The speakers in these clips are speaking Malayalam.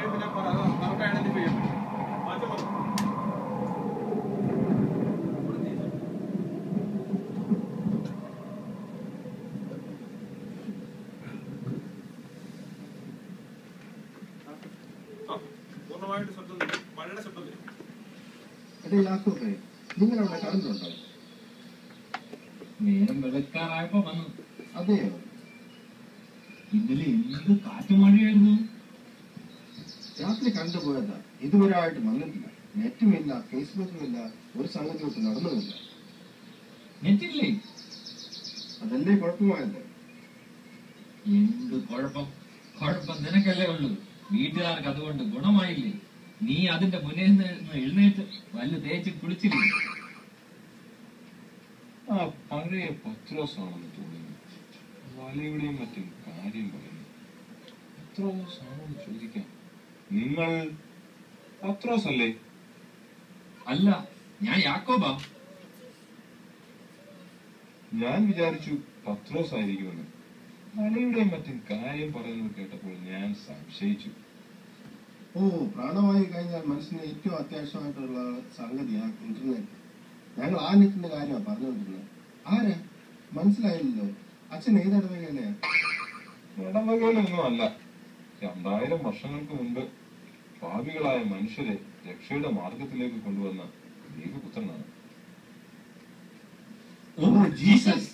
പിന്നെ നമുക്ക് ഐഡന്റിഫൈ ചെയ്യാൻ പറ്റും. പൂർണ്ണമായിട്ട് ശബ്ദം മഴയുടെ ശബ്ദം വരും. നിങ്ങളവിടെ കറണ്ടുണ്ടോ? നേരം വെളുക്കാറായപ്പോ വന്നു. അതെയോ? ഇന്നലെ എന്ത് കാറ്റും മഴയായിരുന്നു. രാത്രി കണ്ടുപോയതാ. ഇതുവരെ ആയിട്ട് വന്നിട്ടില്ല. നെറ്റുമില്ല, ഫേസ്ബുക്കുമില്ല, ഒരു സംഗതി ഒട്ട് നടന്നുമില്ല. നെറ്റില്ലേ? അതല്ലേ കുഴപ്പമായത്. എന്ത് കുഴപ്പം? കുഴപ്പം നിനക്കല്ലേ ഉള്ളൂ. വീട്ടുകാർക്ക് അതുകൊണ്ട് ഗുണമായില്ലേ? നീ അതിന്റെ മുന്നിൽ നിന്ന് എഴുന്നേറ്റ് വല്ല തേച്ച് കുളിച്ചില്ലേ? ആ പഴയ പത്രോസാണെന്ന് തോന്നുന്നു. വലയുടെയും മറ്റും കാര്യം പറയുന്നു. പത്രോസാണെന്ന് ചോദിക്കാം. നിങ്ങൾ പത്രോസ് അല്ലേ? അല്ല, ഞാൻ യാക്കോബാ. ഞാൻ വിചാരിച്ചു പത്രോസ് ആയിരിക്കുമെന്ന്. വലയുടെയും മറ്റും കാര്യം പറയുന്നത് കേട്ടപ്പോൾ ഞാൻ സംശയിച്ചു. ഓ, പ്രാണവായു കഴിഞ്ഞാൽ മനുഷ്യന് ഏറ്റവും അത്യാവശ്യമായിട്ടുള്ള സംഗതിയാ ഇന്റർനെറ്റ്. ഞങ്ങൾ ആ നെറ്റിന്റെ കാര്യമാണ് പറഞ്ഞുകൊണ്ടിരുന്നത്. ആരാ? മനസ്സിലായില്ലല്ലോ. അച്ഛൻ ഏത് ഇടവകയിലെയാ? ഇടവകയിലൊന്നും അല്ല. 2000 വർഷങ്ങൾക്ക് മുമ്പ് പാപികളായ മനുഷ്യരെ രക്ഷയുടെ മാർഗത്തിലേക്ക് കൊണ്ടുവന്ന ദൈവപുത്രനാണ്. Oh Jesus.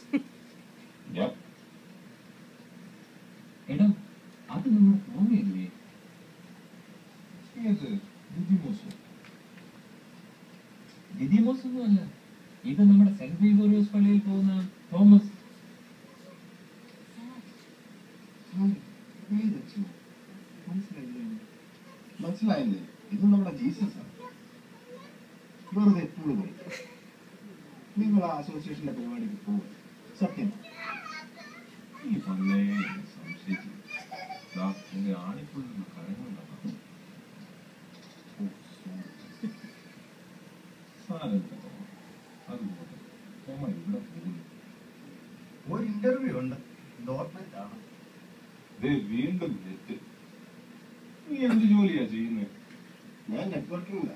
എടാ, അത് നമ്മുടെ തോന്നിയല്ലേ? ഏത് ദിദിമോസോ? ദിദിമോസ് ഒന്നും അല്ല. ഇത് നമ്മുടെ സെന്റ് ഗ്രിഗോറിയോസ് പള്ളിയിൽ പോകുന്ന തോമസ്. മനസ്സിലായില്ലേ? ഇത് നമ്മുടെ ജീസസ് ആണ്. വെറുതെ എപ്പോഴും പോയി. നിങ്ങൾ ആ അസോസിയേഷന്റെ പരിപാടിക്ക് പോകും. സത്യം. ഈ പള്ളേ സംശയിച്ചു. എന്റെ ആണിക്കുള്ള കരങ്ങളുണ്ടാകും. അതുപോലെ തോമ ഇവിടെ പോകുന്നു. ഒരു ഇന്റർവ്യൂ ഉണ്ട്. ആണ്. വീണ്ടും നെറ്റ്. നീ എന്ത് ജോലിയാ ചെയ്യുന്നത്? ഞാൻ നെറ്റ്വർക്കിംഗ്.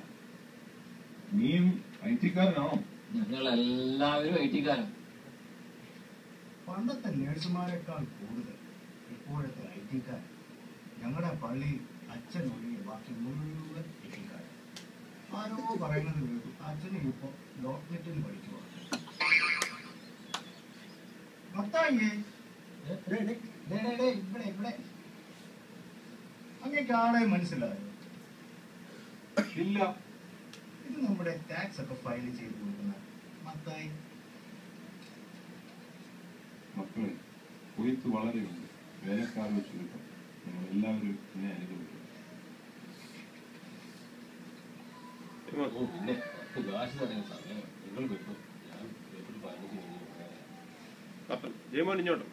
നീയും ഐ.ടി.കാരനാണോ? ഞങ്ങളെല്ലാവരും ഐ.ടി.കാരാണ്. പണ്ടത്തെ നേഴ്സുമാരെക്കാൾ കൂടുതൽ ഇപ്പോഴത്തെ ഐ.ടി.കാർ. ഞങ്ങളുടെ പള്ളി അച്ഛൻ ഒഴികെ ബാക്കി മുഴുവൻ ഐ.ടി.കാർ. ആരോ പറയുന്നത് കേട്ടു അച്ഛനെ ഇപ്പൊ ഡോക്ടറേറ്റിന് പഠിച്ചു. ഭർത്താവേ, ഇവിടെ അങ്ങേക്ക് ആളെ മനസ്സിലായോ? ഇല്ല. ഇത് നമ്മുടെ ടാക്സ് ഒക്കെ ഫയൽ ചെയ്ത് കൊടുക്കുന്ന മത്തായി. മക്കളെ, കൊയ്ത്ത് വളരെയുണ്ട്. വേലക്കാരുടെ ചുരുക്കം. നിങ്ങൾ എല്ലാവരും എന്നെ അനുഭവിക്കും. പിന്നെ കാശ് തടയുന്ന സമയം നിങ്ങൾ കിട്ടും. ഞാൻ പേപ്പറിൽ 15 കഴിഞ്ഞു. ജയമോൻ ഇങ്ങോട്ട്.